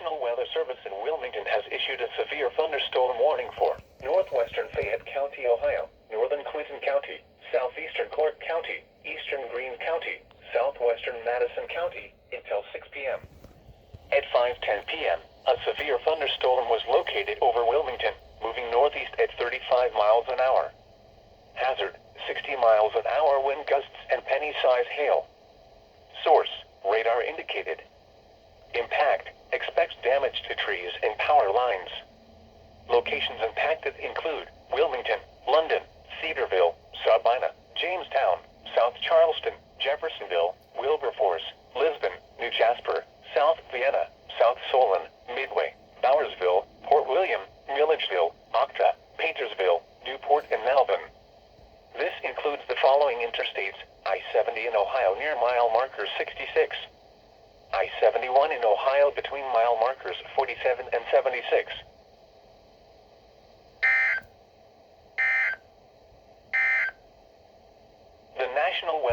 National Weather Service in Wilmington has issued a severe thunderstorm warning for northwestern Fayette County, Ohio, northern Clinton County, southeastern Clark County, eastern Greene County, southwestern Madison County, until 6 p.m. At 5:10 p.m., a severe thunderstorm was located over Wilmington, moving northeast at 35 miles an hour. Hazard, 60 miles an hour wind gusts and penny-size hail. Source, radar indicated. Impact, expects damage to trees and power lines. Locations impacted include Wilmington, London, Cedarville, Sabina, Jamestown, South Charleston, Jeffersonville, Wilberforce, Lisbon, New Jasper, South Vienna, South Solon, Midway, Bowersville, Port William, Milledgeville, Octa, Paintersville, Newport, and Malvern. This includes the following interstates: I-70 in Ohio near mile marker 66. I-71 in Ohio between mile markers 47 and 76. The National Weather